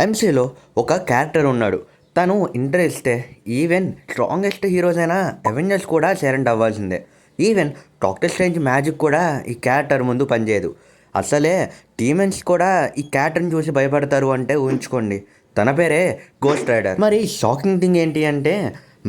ఎంసీలో ఒక క్యారెక్టర్ ఉన్నాడు. తను ఇంట్రెస్టే ఈవెన్ స్ట్రాంగెస్ట్ హీరోస్ అయినా అవెంజర్స్ కూడా సైలెంట్ అవ్వాల్సిందే. ఈవెన్ డాక్టర్ స్ట్రేంజ్ మ్యాజిక్ కూడా ఈ క్యారెక్టర్ ముందు పనిచేయదు. అసలే టీమెన్స్ కూడా ఈ క్యారెక్టర్ని చూసి భయపడతారు అంటే ఊహించుకోండి. తన పేరే గోస్ట్ రైడర్. మరి షాకింగ్ థింగ్ ఏంటి అంటే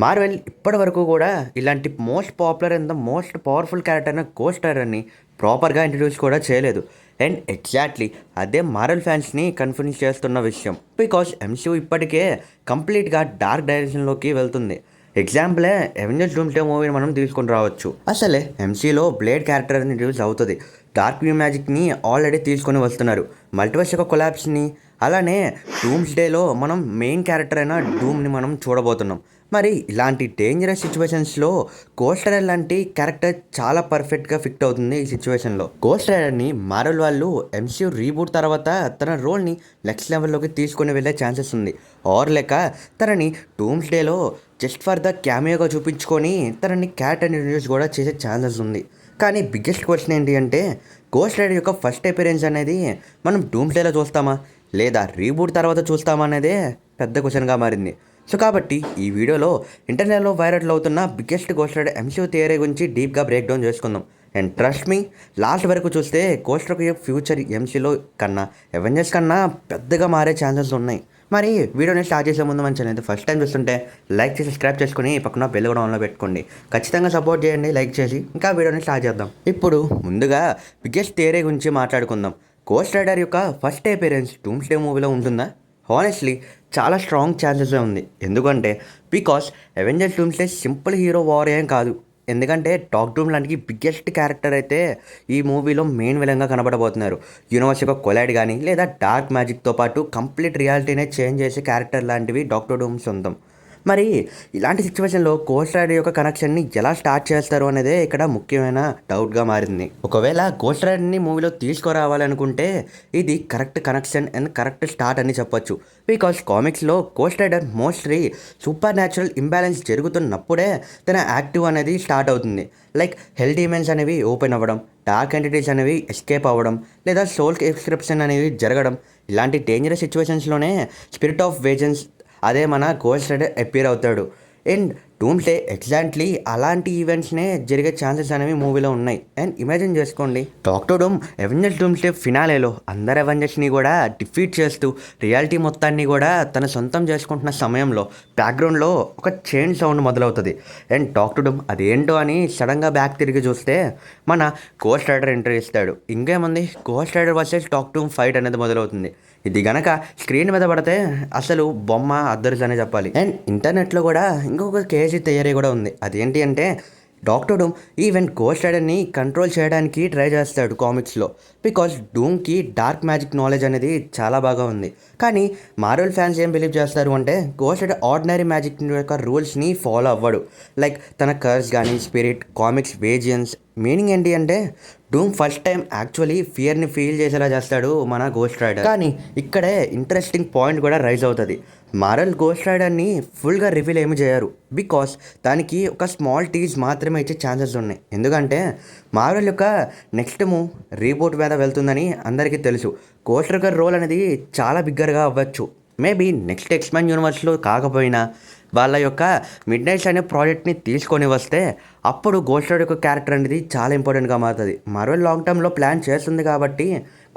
మార్వెల్ ఇప్పటి వరకు కూడా ఇలాంటి most popular and the most powerful character అయిన గోస్ట్ రైడర్ని ప్రాపర్గా ఇంట్రడ్యూస్ కూడా చేయలేదు. అండ్ ఎగ్జాక్ట్లీ అదే మార్వెల్ ఫ్యాన్స్ని కన్ఫ్యూజ్ చేస్తున్న విషయం. బికాస్ ఎంసీయూ ఇప్పటికే కంప్లీట్గా డార్క్ డైరెక్షన్లోకి వెళ్తుంది. ఎగ్జాంపులే అవెంజర్స్ డూమ్స్డే మూవీని మనం తీసుకొని రావచ్చు. అసలే ఎంసీలో బ్లేడ్ క్యారెక్టర్ ఇంట్రడ్యూస్ అవుతుంది. డార్క్ వ్యూ మ్యాజిక్ని ఆల్రెడీ తీసుకొని వస్తున్నారు. మల్టీవర్స్ యొక్క కొలాబ్స్ని, అలానే డూమ్స్డేలో మనం మెయిన్ క్యారెక్టర్ అయిన డూమ్ని మనం చూడబోతున్నాం. మరి ఇలాంటి డేంజరస్ సిచ్యువేషన్స్లో గోస్ట్ రైడర్ లాంటి క్యారెక్టర్ చాలా పర్ఫెక్ట్గా ఫిట్ అవుతుంది. ఈ సిచ్యువేషన్లో గోస్ట్ రైడర్ని మార్వెల్ వాళ్ళు ఎంసీయూ రీబూట్ తర్వాత తన రోల్ని నెక్స్ట్ లెవెల్లోకి తీసుకొని వెళ్ళే ఛాన్సెస్ ఉంది. ఆర్ లేక తనని డూమ్స్డేలో జస్ట్ ఫర్ ద క్యామియోగా చూపించుకొని తనని క్యారెక్టర్ ఇంట్రడ్యూస్ కూడా చేసే ఛాన్సెస్ ఉంది. కానీ బిగ్గెస్ట్ క్వశ్చన్ ఏంటి అంటే గోస్ట్ రైడర్ యొక్క ఫస్ట్ అపియరెన్స్ అనేది మనం డూమ్స్డేలో చూస్తామా లేదా రీబూట్ తర్వాత చూస్తామా అనేదే పెద్ద క్వశ్చన్గా మారింది. సో కాబట్టి ఈ వీడియోలో ఇంటర్నెట్లో వైరల్ అవుతున్న biggest ghost rider MCU theory గురించి డీప్గా బ్రేక్ డౌన్ చేసుకుందాం. అండ్ ట్రస్ట్ మీ, లాస్ట్ వరకు చూస్తే గోస్ట్ రైడర్ ఫ్యూచర్ ఎంసీయూలో కన్నా అవెంజర్స్ కన్నా పెద్దగా మారే ఛాన్సెస్ ఉన్నాయి. మరి వీడియోని స్టార్ట్ చేసే ముందు మంచి అయితే ఫస్ట్ టైం చూస్తుంటే లైక్ చేసి సబ్స్క్రైబ్ చేసుకుని పక్కన బెల్ కూడా ఆన్లో పెట్టుకోండి. ఖచ్చితంగా సపోర్ట్ చేయండి లైక్ చేసి. ఇంకా వీడియోని స్టార్ట్ చేద్దాం. ఇప్పుడు ముందుగా బిగ్గెస్ట్ థియరీ గురించి మాట్లాడుకుందాం. గోస్ట్ రైడర్ యొక్క ఫస్ట్ అపియరెన్స్ డూమ్స్డే మూవీలో ఉంటుందా? హానెస్ట్లీ చాలా స్ట్రాంగ్ ఛాన్సెస్ ఉంది. ఎందుకంటే because Avengers doomsday simple hero war ఏం కాదు. ఎందుకంటే డాక్టర్ డూమ్ లాంటి బిగ్గెస్ట్ క్యారెక్టర్ అయితే ఈ మూవీలో మెయిన్ విలన్గా కనబడబోతున్నారు. యూనివర్స్ యొక్క కొలైడ్ కానీ లేదా డార్క్ మ్యాజిక్తో పాటు కంప్లీట్ రియాలిటీనే చేంజ్ చేసే క్యారెక్టర్ లాంటివి డాక్టర్ డూమ్ సొంతం. మరి ఇలాంటి సిచ్యువేషన్లో గోస్ట్ రైడర్ యొక్క కనెక్షన్ని ఎలా స్టార్ట్ చేస్తారు అనేదే ఇక్కడ ముఖ్యమైన డౌట్గా మారింది. ఒకవేళ గోస్ట్ రైడర్ని మూవీలో తీసుకురావాలనుకుంటే ఇది correct connection and correct start అని చెప్పొచ్చు. బికాస్ కామిక్స్లో Ghost Rider mostly super natural imbalance జరుగుతున్నప్పుడే తన యాక్టివ్ అనేది స్టార్ట్ అవుతుంది. లైక్ హెల్ డీమెన్స్ అనేవి ఓపెన్ అవ్వడం, డార్క్ ఎంటిటీస్ అనేవి ఎస్కేప్ అవ్వడం, లేదా సోల్ ఎక్స్క్రిప్షన్ అనేవి జరగడం. ఇలాంటి డేంజరస్ సిచ్యువేషన్స్లోనే స్పిరిట్ ఆఫ్ వేజన్స్ అదే మన గోస్ట్ రైడర్ అపియర్ అవుతాడు. అండ్ డూమ్స్డే ఎగ్జాక్ట్లీ అలాంటి ఈవెంట్స్నే జరిగే ఛాన్సెస్ అనేవి మూవీలో ఉన్నాయి. అండ్ ఇమాజిన్ చేసుకోండి, డాక్టర్ డూమ్ అవెంజర్స్ డూమ్స్డే ఫినాలేలో అందరు అవెంజర్స్ని కూడా డిఫీట్ చేస్తూ రియాలిటీ మొత్తాన్ని కూడా తన సొంతం చేసుకుంటున్న సమయంలో బ్యాక్గ్రౌండ్లో ఒక చైన్ సౌండ్ మొదలవుతుంది. అండ్ డాక్టర్ డూమ్ అదేంటో అని సడన్గా బ్యాక్ తిరిగి చూస్తే మన గోస్ట్ రైడర్ ఎంటర్ ఇస్తాడు. ఇంకేముంది, Ghost Rider versus Doctor Doom fight అనేది మొదలవుతుంది. ఇది గనక స్క్రీన్ మీద పడితే అసలు బొమ్మ అద్దర్స్ అనే చెప్పాలి. అండ్ ఇంటర్నెట్లో కూడా ఇంకొక కేజీ థియరీ కూడా ఉంది. అదేంటి అంటే డాక్టర్ డూమ్ ఈవెన్ గోస్ట్ రైడర్ని కంట్రోల్ చేయడానికి ట్రై చేస్తాడు కామిక్స్లో. బికాస్ డూమ్కి డార్క్ మ్యాజిక్ నాలెడ్జ్ అనేది చాలా బాగా ఉంది. కానీ మార్వెల్ ఫ్యాన్స్ ఏం బిలీవ్ చేస్తారు అంటే గోస్ట్ రైడర్ ఆర్డినరీ మ్యాజిక్ యొక్క రూల్స్ని ఫాలో అవ్వడు. లైక్ తన కర్స్ కానీ స్పిరిట్ కామిక్స్ వేజియన్స్. మీనింగ్ ఏంటి అంటే డూమ్ ఫస్ట్ టైం యాక్చువల్లీ ఫియర్ని ఫీల్ చేసేలా చేస్తాడు మన గోస్ట్ రైడర్. కానీ ఇక్కడే ఇంట్రెస్టింగ్ పాయింట్ కూడా రైజ్ అవుతుంది. మార్వెల్ గోస్ట్ రైడర్ని ఫుల్గా రివీల్ ఏమి చేయరు. బికాస్ దానికి ఒక స్మాల్ టీజ్ మాత్రమే ఇచ్చే ఛాన్సెస్ ఉన్నాయి. ఎందుకంటే మార్వెల్ యొక్క నెక్స్ట్ మూవ్ రీబూట్ మీద వెళ్తుందని అందరికీ తెలుసు. గోస్ట్ రైడర్ రోల్ అనేది చాలా బిగ్గర్గా అవ్వచ్చు. మేబీ నెక్స్ట్ ఎక్స్‌మెన్ యూనివర్స్లో కాకపోయినా వాళ్ళ యొక్క మిడ్ నైట్స్ అనే ప్రాజెక్ట్ని తీసుకొని వస్తే అప్పుడు గోస్ట్ రైడర్ యొక్క క్యారెక్టర్ అనేది చాలా ఇంపార్టెంట్గా మారుతుంది. మార్వెల్ లాంగ్ టర్మ్లో ప్లాన్ చేస్తుంది కాబట్టి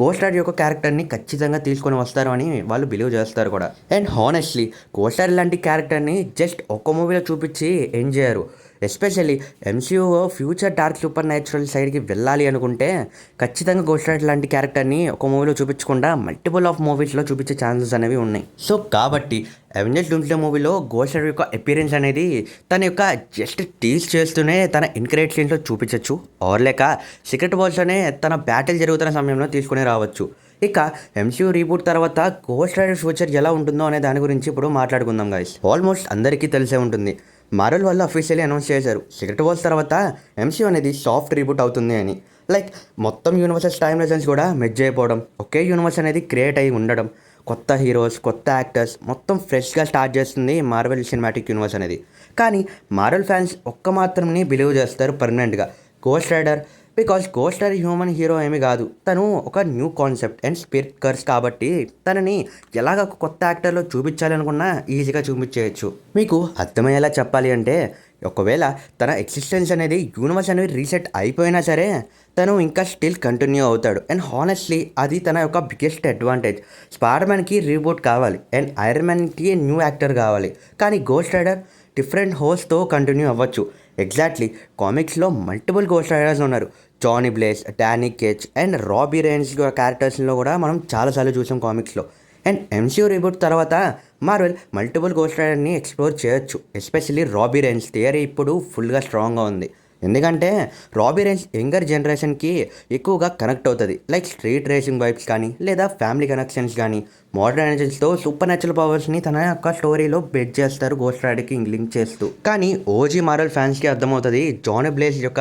గోస్ట్ రైడర్ యొక్క క్యారెక్టర్ని ఖచ్చితంగా తీసుకొని వస్తారు అని వాళ్ళు బిలీవ్ చేస్తారు కూడా. అండ్ హానెస్ట్లీ గోస్ట్ రైడర్ లాంటి క్యారెక్టర్ని జస్ట్ ఒక్క మూవీలో చూపించి ఎండ్ చేయరు. Especially MCU future dark supernatural సైడ్కి వెళ్ళాలి అనుకుంటే ఖచ్చితంగా గోస్ట్ రైడర్ లాంటి క్యారెక్టర్ని ఒక మూవీలో చూపించకుండా మల్టిపుల్ ఆఫ్ మూవీస్లో చూపించే ఛాన్సెస్ అనేవి ఉన్నాయి. సో కాబట్టి అవెంజర్స్ డూమ్స్డే మూవీలో గోస్ట్ రైడర్ యొక్క అపియరెన్స్ అనేది తన యొక్క జస్ట్ టీజ్ చేస్తూనే తన ఇన్క్రెడిట్ సీన్స్లో చూపించవచ్చు. ఆర్ లేక సీక్రెట్ వార్స్లోనే తన బ్యాటిల్ జరుగుతున్న సమయంలో తీసుకుని రావచ్చు. ఇక ఎంసీయూ రీబూట్ తర్వాత గోస్ట్ రైడర్ ఫ్యూచర్ ఎలా ఉంటుందో అనే దాని గురించి ఇప్పుడు మాట్లాడుకుందాం గైస్. ఆల్మోస్ట్ అందరికీ తెలిసే ఉంటుంది, మార్వెల్ వాళ్ళు అఫీషియల్లీ అనౌన్స్ చేశారు సీక్రెట్ వార్స్ తర్వాత ఎంసీయూ అనేది సాఫ్ట్ రీబూట్ అవుతుంది అని. లైక్ మొత్తం యూనివర్సెస్ టైమ్ లెజెన్స్ కూడా మెర్జ్ అయిపోవడం, ఒకే యూనివర్స్ అనేది క్రియేట్ అయి ఉండడం, కొత్త హీరోస్ కొత్త యాక్టర్స్ మొత్తం ఫ్రెష్గా స్టార్ట్ చేస్తుంది మార్వెల్ సినిమాటిక్ యూనివర్స్ అనేది. కానీ మార్వెల్ ఫ్యాన్స్ ఒక్క మాత్రంని బిలీవ్ చేస్తారు పర్మనెంట్గా, Ghost Rider because Ghost Rider human hero ఏమీ కాదు, తను ఒక new concept and spirit curse కాబట్టి తనని ఎలాగ ఒక కొత్త యాక్టర్లో చూపించాలి అనుకున్నా ఈజీగా చూపించేయచ్చు. మీకు అర్థమయ్యేలా చెప్పాలి అంటే ఒకవేళ తన ఎగ్జిస్టెన్స్ అనేది యూనివర్స్ అనేది రీసెట్ అయిపోయినా సరే తను ఇంకా స్టిల్ కంటిన్యూ అవుతాడు. అండ్ హానెస్ట్లీ అది తన యొక్క బిగ్గెస్ట్ అడ్వాంటేజ్. స్పైడర్ మ్యాన్కి రీబూట్ కావాలి అండ్ ఐరన్ మ్యాన్కి న్యూ యాక్టర్ కావాలి, కానీ గోస్ట్ రైడర్ డిఫరెంట్ హోస్ట్తో కంటిన్యూ అవ్వచ్చు. ఎగ్జాక్ట్లీ కామిక్స్లో మల్టిపుల్ గోస్ట్ రైడర్స్ ఉన్నారు. Johnny Blaze, Danny Cage and Robbie Range క్యారెక్టర్స్లో కూడా మనం చాలాసార్లు చూసాం కామిక్స్లో. అండ్ ఎంసీయూ రీబూట్ తర్వాత మార్వెల్ మల్టిపుల్ గోస్ట్ రైడర్ని ఎక్స్ప్లోర్ చేయొచ్చు. ఎస్పెషల్లీ రాబీ రేంజ్ థియరీ ఇప్పుడు ఫుల్గా స్ట్రాంగ్గా ఉంది. ఎందుకంటే రాబీ రేంజ్ యంగర్ జనరేషన్కి ఎక్కువగా కనెక్ట్ అవుతుంది. లైక్ స్ట్రీట్ రేసింగ్ వైబ్స్ కానీ లేదా ఫ్యామిలీ కనెక్షన్స్ కానీ మోడర్న్ ఎనర్జీస్తో సూపర్ న్యాచురల్ పవర్స్ని తన యొక్క స్టోరీలో బెడ్ చేస్తారు గోస్ట్ రైడర్కి లింక్ చేస్తూ. కానీ ఓజీ మార్వెల్ ఫ్యాన్స్కి అర్థమవుతుంది జానీ బ్లేస్ యొక్క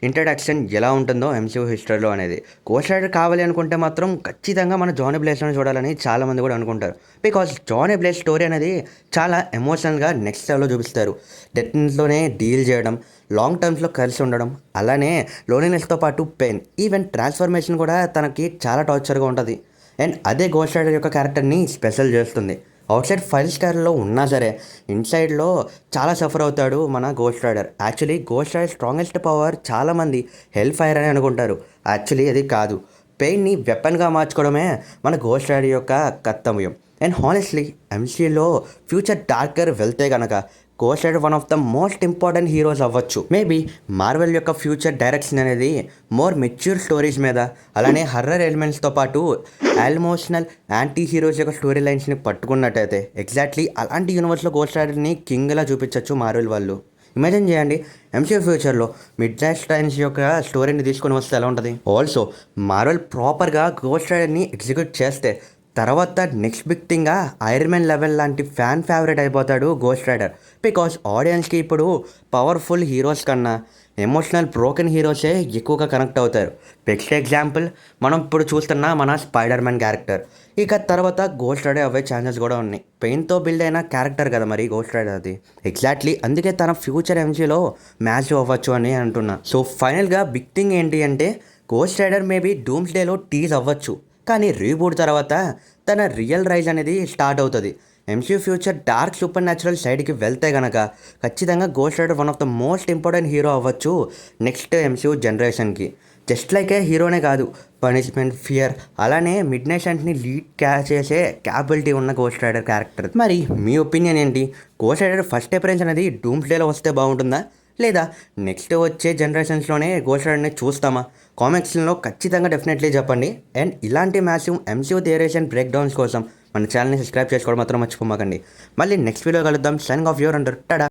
ఇంట్రడక్షన్ ఎలా ఉంటుందో ఎంసీయూ హిస్టరీలో అనేది. గోస్ట్ రైడర్ కావాలి అనుకుంటే మాత్రం ఖచ్చితంగా మన జానీ బ్లేస్ని చూడాలని చాలామంది కూడా అనుకుంటారు. బికాజ్ జానీ బ్లేస్ స్టోరీ అనేది చాలా ఎమోషనల్గా నెక్స్ట్ లెవెల్లో చూపిస్తారు. డెత్లోనే డీల్ చేయడం, లాంగ్ టర్మ్స్లో కలిసి ఉండడం, అలానే లోన్లీనెస్తో పాటు పెయిన్, ఈవెన్ ట్రాన్స్ఫర్మేషన్ కూడా తనకి చాలా టార్చర్గా ఉంటుంది. అండ్ అదే గోస్ట్ రైడర్ యొక్క క్యారెక్టర్ని స్పెషల్ చేస్తుంది. అవుట్సైడ్ 5 స్టార్లో ఉన్నా సరే ఇన్సైడ్లో చాలా సఫర్ అవుతాడు మన Ghost Rider. Actually Ghost Rider strongest power చాలామంది హెల్ ఫైర్ అని అనుకుంటారు. యాక్చువల్లీ అది కాదు, పెయిన్ని వెపన్గా మార్చుకోవడమే మన గోస్ట్ రైడర్ యొక్క కర్తవ్యం. అండ్ హానెస్ట్లీ ఎంసీయూలో ఫ్యూచర్ డార్కర్ వెళ్తే కనుక Ghost Rider one of the most important heroes అవ్వచ్చు. మేబీ మార్వెల్ యొక్క ఫ్యూచర్ డైరెక్షన్ అనేది మోర్ మెచ్యూర్ స్టోరీస్ మీద, అలానే హర్రర్ ఎలిమెంట్స్తో పాటు ఎమోషనల్ యాంటీ హీరోస్ యొక్క స్టోరీ లైన్స్ని పట్టుకున్నట్టయితే ఎగ్జాక్ట్లీ అలాంటి యూనివర్స్లో గోస్ట్ రైడర్ని కింగ్లా చూపించవచ్చు మార్వెల్ వాళ్ళు. ఇమాజిన్ చేయండి ఎంసీయూ ఫ్యూచర్లో మిడ్ నైట్ టైమ్స్ యొక్క స్టోరీని తీసుకొని వస్తే ఎలా ఉంటుంది. ఆల్సో మార్వెల్ ప్రాపర్గా గోస్ట్ రైడర్ని ఎగ్జిక్యూట్ చేస్తే తర్వాత నెక్స్ట్ బిగ్ థింగ్గా ఐరన్ మ్యాన్ లెవెల్ లాంటి ఫ్యాన్ ఫేవరెట్ అయిపోతాడు గోస్ట్ రైడర్. బికాస్ ఆడియన్స్కి ఇప్పుడు పవర్ఫుల్ హీరోస్ కన్నా ఎమోషనల్ బ్రోకెన్ హీరోసే ఎక్కువగా కనెక్ట్ అవుతారు. బెస్ట్ ఎగ్జాంపుల్ మనం ఇప్పుడు చూస్తున్న మన స్పైడర్ మ్యాన్ క్యారెక్టర్. ఇక తర్వాత గోస్ట్ రైడర్ అవే ఛాన్సెస్ కూడా ఉన్నాయి. పెయిన్తో బిల్డ్ అయిన క్యారెక్టర్ కదా మరి గోస్ట్ రైడర్ అది. ఎగ్జాక్ట్లీ అందుకే తన ఫ్యూచర్ ఎంసీయూలో మ్యాచ్ అవ్వచ్చు అని అంటున్నా. సో ఫైనల్గా బిగ్ థింగ్ ఏంటి అంటే గోస్ట్ రైడర్ మేబీ డూమ్స్ డేలో టీజ్ అవ్వచ్చు, కానీ రీబూట్ తర్వాత తన రియల్ రైజ్ అనేది స్టార్ట్ అవుతుంది. MCU future dark supernatural సైడ్కి వెళ్తే కనుక ఖచ్చితంగా Ghost Rider one of the most important hero అవ్వచ్చు నెక్స్ట్ ఎంసీయూ జనరేషన్కి. జస్ట్ లైక్ ఏ హీరోనే కాదు, పనిష్మెంట్, ఫియర్, అలానే మిడ్ నైట్ ని లీడ్ చేసే క్యాపబిలిటీ ఉన్న గోస్ట్ రైడర్ క్యారెక్టర్. మరి మీ ఒపీనియన్ ఏంటి? గోస్ట్ రైడర్ ఫస్ట్ అపియరెన్స్ అనేది డూమ్స్ డేలో వస్తే బాగుంటుందా, లేదా నెక్స్ట్ వచ్చే జనరేషన్స్లోనే గోస్ట్ రైడర్ని చూస్తామా? కామెంట్స్లో ఖచ్చితంగా డెఫినెట్లీ చెప్పండి. అండ్ ఇలాంటి massive MCU theories and break downs కోసం మన ఛానల్ని సబ్స్క్రైబ్ చేసుకోవడం మాత్రం మర్చిపోమాకండి. మళ్ళీ నెక్స్ట్ వీడియో కలుద్దాం. Signing off your under. Tada.